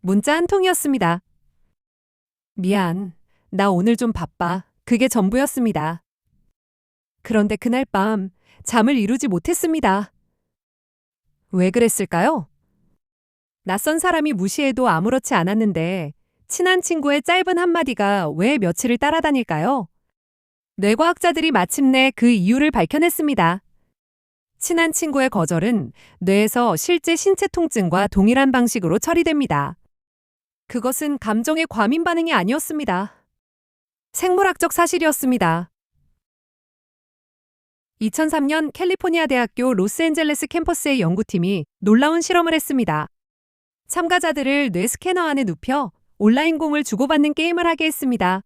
문자 한 통이었습니다. 미안. 나 오늘 좀 바빠. 그게 전부였습니다. 그런데 그날 밤 잠을 이루지 못했습니다. 왜 그랬을까요? 낯선 사람이 무시해도 아무렇지 않았는데 친한 친구의 짧은 한마디가 왜 며칠을 따라다닐까요? 뇌과학자들이 마침내 그 이유를 밝혀냈습니다. 친한 친구의 거절은 뇌에서 실제 신체 통증과 동일한 방식으로 처리됩니다. 그것은 감정의 과민 반응이 아니었습니다. 생물학적 사실이었습니다. 2003년 캘리포니아 대학교 로스앤젤레스 캠퍼스의 연구팀이 놀라운 실험을 했습니다. 참가자들을 뇌 스캐너 안에 눕혀 온라인 공을 주고받는 게임을 하게 했습니다.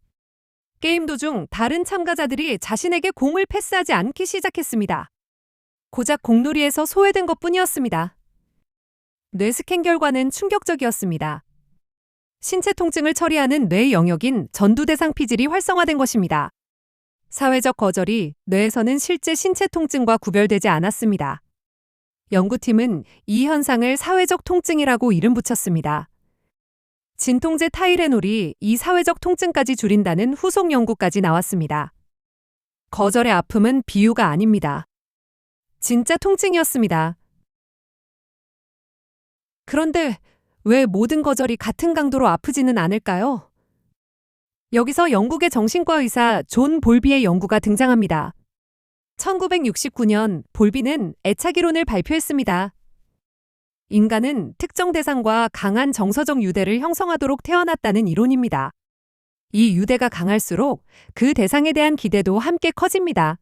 게임 도중 다른 참가자들이 자신에게 공을 패스하지 않기 시작했습니다. 고작 공놀이에서 소외된 것뿐이었습니다. 뇌 스캔 결과는 충격적이었습니다. 신체 통증을 처리하는 뇌 영역인 전두대상 피질이 활성화된 것입니다. 사회적 거절이 뇌에서는 실제 신체 통증과 구별되지 않았습니다. 연구팀은 이 현상을 사회적 통증이라고 이름 붙였습니다. 진통제 타이레놀이 이 사회적 통증까지 줄인다는 후속 연구까지 나왔습니다. 거절의 아픔은 비유가 아닙니다. 진짜 통증이었습니다. 그런데 왜 모든 거절이 같은 강도로 아프지는 않을까요? 여기서 영국의 정신과 의사 존 볼비의 연구가 등장합니다. 1969년 볼비는 애착이론을 발표했습니다. 인간은 특정 대상과 강한 정서적 유대를 형성하도록 태어났다는 이론입니다. 이 유대가 강할수록 그 대상에 대한 기대도 함께 커집니다.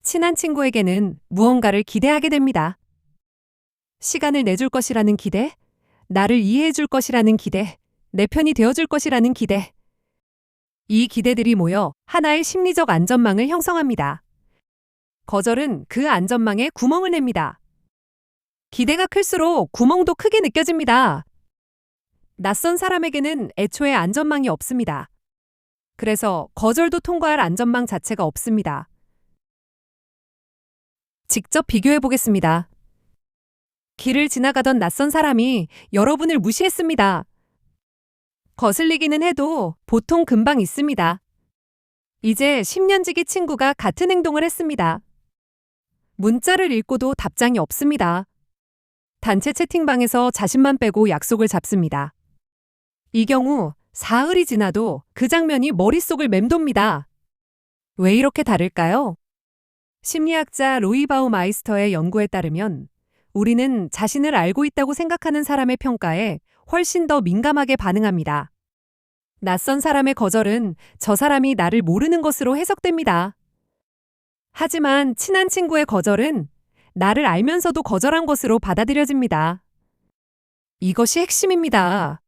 친한 친구에게는 무언가를 기대하게 됩니다. 시간을 내줄 것이라는 기대, 나를 이해해 줄 것이라는 기대, 내 편이 되어줄 것이라는 기대. 이 기대들이 모여 하나의 심리적 안전망을 형성합니다. 거절은 그 안전망에 구멍을 냅니다. 기대가 클수록 구멍도 크게 느껴집니다. 낯선 사람에게는 애초에 안전망이 없습니다. 그래서 거절도 통과할 안전망 자체가 없습니다. 직접 비교해 보겠습니다. 길을 지나가던 낯선 사람이 여러분을 무시했습니다. 거슬리기는 해도 보통 금방 있습니다. 이제 10년지기 친구가 같은 행동을 했습니다. 문자를 읽고도 답장이 없습니다. 단체 채팅방에서 자신만 빼고 약속을 잡습니다. 이 경우 사흘이 지나도 그 장면이 머릿속을 맴돕니다. 왜 이렇게 다를까요? 심리학자 로이 바우마이스터의 연구에 따르면 우리는 자신을 알고 있다고 생각하는 사람의 평가에 훨씬 더 민감하게 반응합니다. 낯선 사람의 거절은 저 사람이 나를 모르는 것으로 해석됩니다. 하지만 친한 친구의 거절은 나를 알면서도 거절한 것으로 받아들여집니다. 이것이 핵심입니다.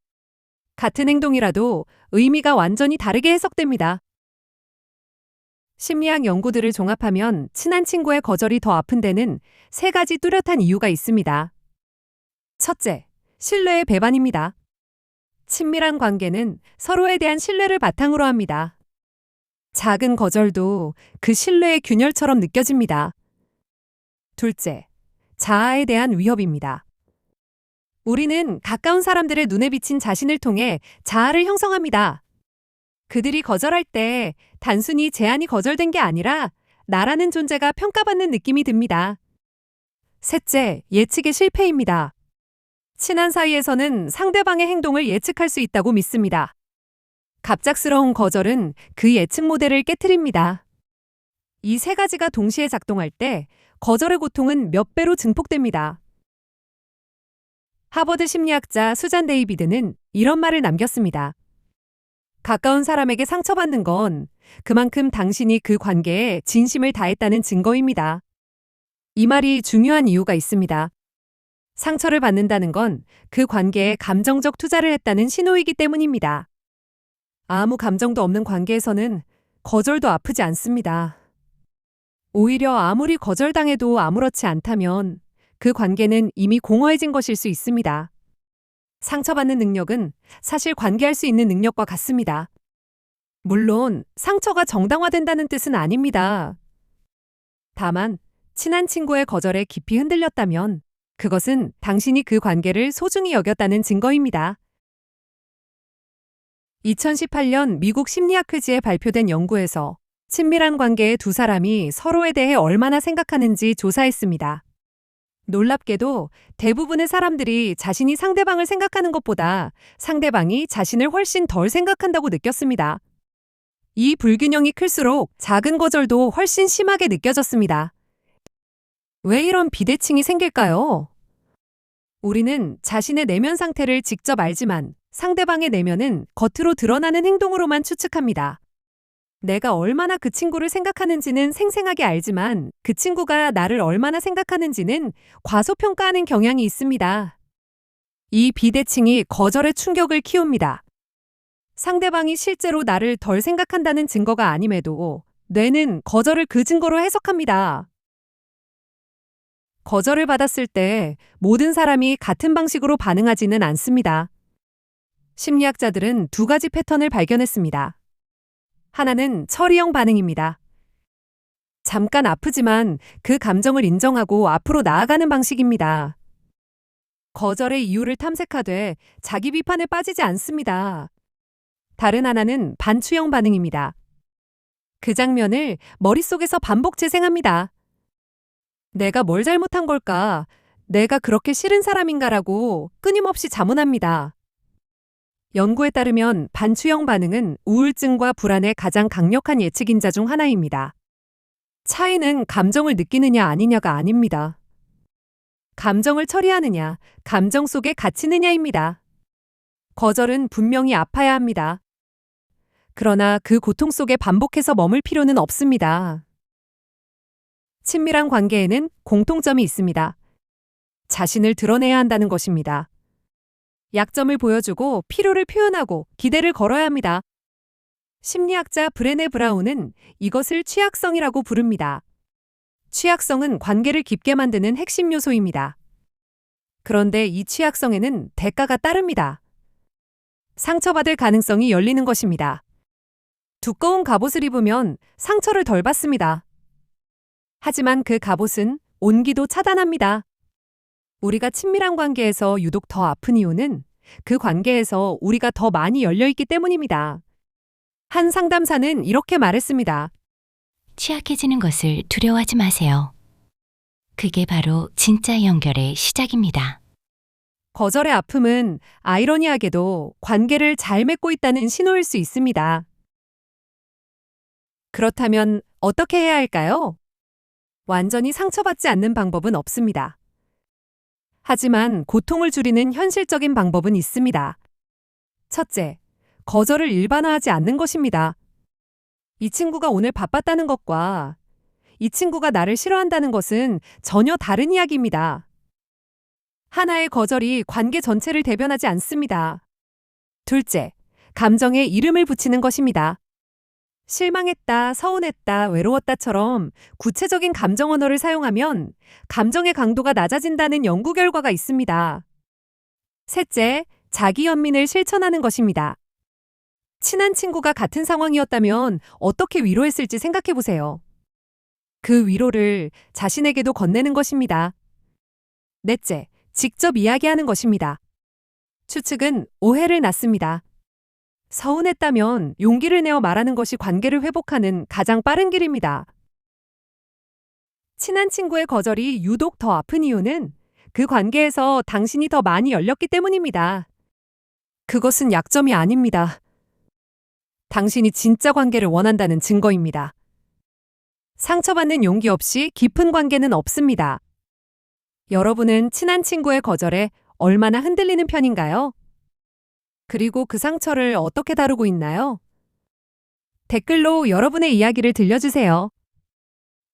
같은 행동이라도 의미가 완전히 다르게 해석됩니다. 심리학 연구들을 종합하면 친한 친구의 거절이 더 아픈 데는 세 가지 뚜렷한 이유가 있습니다. 첫째, 신뢰의 배반입니다. 친밀한 관계는 서로에 대한 신뢰를 바탕으로 합니다. 작은 거절도 그 신뢰의 균열처럼 느껴집니다. 둘째, 자아에 대한 위협입니다. 우리는 가까운 사람들의 눈에 비친 자신을 통해 자아를 형성합니다. 그들이 거절할 때 단순히 제안이 거절된 게 아니라 나라는 존재가 평가받는 느낌이 듭니다. 셋째, 예측의 실패입니다. 친한 사이에서는 상대방의 행동을 예측할 수 있다고 믿습니다. 갑작스러운 거절은 그 예측 모델을 깨트립니다. 이 세 가지가 동시에 작동할 때 거절의 고통은 몇 배로 증폭됩니다. 하버드 심리학자 수잔 데이비드는 이런 말을 남겼습니다. 가까운 사람에게 상처받는 건 그만큼 당신이 그 관계에 진심을 다했다는 증거입니다. 이 말이 중요한 이유가 있습니다. 상처를 받는다는 건 그 관계에 감정적 투자를 했다는 신호이기 때문입니다. 아무 감정도 없는 관계에서는 거절도 아프지 않습니다. 오히려 아무리 거절당해도 아무렇지 않다면 그 관계는 이미 공허해진 것일 수 있습니다. 상처받는 능력은 사실 관계할 수 있는 능력과 같습니다. 물론 상처가 정당화된다는 뜻은 아닙니다. 다만 친한 친구의 거절에 깊이 흔들렸다면 그것은 당신이 그 관계를 소중히 여겼다는 증거입니다. 2018년 미국 심리학회지에 발표된 연구에서 친밀한 관계의 두 사람이 서로에 대해 얼마나 생각하는지 조사했습니다. 놀랍게도 대부분의 사람들이 자신이 상대방을 생각하는 것보다 상대방이 자신을 훨씬 덜 생각한다고 느꼈습니다. 이 불균형이 클수록 작은 거절도 훨씬 심하게 느껴졌습니다. 왜 이런 비대칭이 생길까요? 우리는 자신의 내면 상태를 직접 알지만 상대방의 내면은 겉으로 드러나는 행동으로만 추측합니다. 내가 얼마나 그 친구를 생각하는지는 생생하게 알지만 그 친구가 나를 얼마나 생각하는지는 과소평가하는 경향이 있습니다. 이 비대칭이 거절의 충격을 키웁니다. 상대방이 실제로 나를 덜 생각한다는 증거가 아님에도 뇌는 거절을 그 증거로 해석합니다. 거절을 받았을 때 모든 사람이 같은 방식으로 반응하지는 않습니다. 심리학자들은 두 가지 패턴을 발견했습니다. 하나는 처리형 반응입니다. 잠깐 아프지만 그 감정을 인정하고 앞으로 나아가는 방식입니다. 거절의 이유를 탐색하되 자기 비판에 빠지지 않습니다. 다른 하나는 반추형 반응입니다. 그 장면을 머릿속에서 반복 재생합니다. 내가 뭘 잘못한 걸까? 내가 그렇게 싫은 사람인가라고 끊임없이 자문합니다. 연구에 따르면 반추형 반응은 우울증과 불안의 가장 강력한 예측인자 중 하나입니다. 차이는 감정을 느끼느냐 아니냐가 아닙니다. 감정을 처리하느냐, 감정 속에 갇히느냐입니다. 거절은 분명히 아파야 합니다. 그러나 그 고통 속에 반복해서 머물 필요는 없습니다. 친밀한 관계에는 공통점이 있습니다. 자신을 드러내야 한다는 것입니다. 약점을 보여주고 필요를 표현하고 기대를 걸어야 합니다. 심리학자 브레네 브라운은 이것을 취약성이라고 부릅니다. 취약성은 관계를 깊게 만드는 핵심 요소입니다. 그런데 이 취약성에는 대가가 따릅니다. 상처받을 가능성이 열리는 것입니다. 두꺼운 갑옷을 입으면 상처를 덜 받습니다. 하지만 그 갑옷은 온기도 차단합니다. 우리가 친밀한 관계에서 유독 더 아픈 이유는 그 관계에서 우리가 더 많이 열려있기 때문입니다. 한 상담사는 이렇게 말했습니다. 취약해지는 것을 두려워하지 마세요. 그게 바로 진짜 연결의 시작입니다. 거절의 아픔은 아이러니하게도 관계를 잘 맺고 있다는 신호일 수 있습니다. 그렇다면 어떻게 해야 할까요? 완전히 상처받지 않는 방법은 없습니다. 하지만 고통을 줄이는 현실적인 방법은 있습니다. 첫째, 거절을 일반화하지 않는 것입니다. 이 친구가 오늘 바빴다는 것과 이 친구가 나를 싫어한다는 것은 전혀 다른 이야기입니다. 하나의 거절이 관계 전체를 대변하지 않습니다. 둘째, 감정에 이름을 붙이는 것입니다. 실망했다, 서운했다, 외로웠다처럼 구체적인 감정 언어를 사용하면 감정의 강도가 낮아진다는 연구 결과가 있습니다. 셋째, 자기 연민을 실천하는 것입니다. 친한 친구가 같은 상황이었다면 어떻게 위로했을지 생각해 보세요. 그 위로를 자신에게도 건네는 것입니다. 넷째, 직접 이야기하는 것입니다. 추측은 오해를 낳습니다. 서운했다면 용기를 내어 말하는 것이 관계를 회복하는 가장 빠른 길입니다. 친한 친구의 거절이 유독 더 아픈 이유는 그 관계에서 당신이 더 많이 열렸기 때문입니다. 그것은 약점이 아닙니다. 당신이 진짜 관계를 원한다는 증거입니다. 상처받는 용기 없이 깊은 관계는 없습니다. 여러분은 친한 친구의 거절에 얼마나 흔들리는 편인가요? 그리고 그 상처를 어떻게 다루고 있나요? 댓글로 여러분의 이야기를 들려주세요.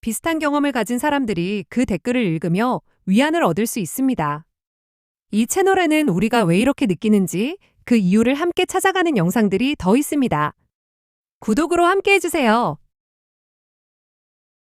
비슷한 경험을 가진 사람들이 그 댓글을 읽으며 위안을 얻을 수 있습니다. 이 채널에는 우리가 왜 이렇게 느끼는지 그 이유를 함께 찾아가는 영상들이 더 있습니다. 구독으로 함께 해주세요.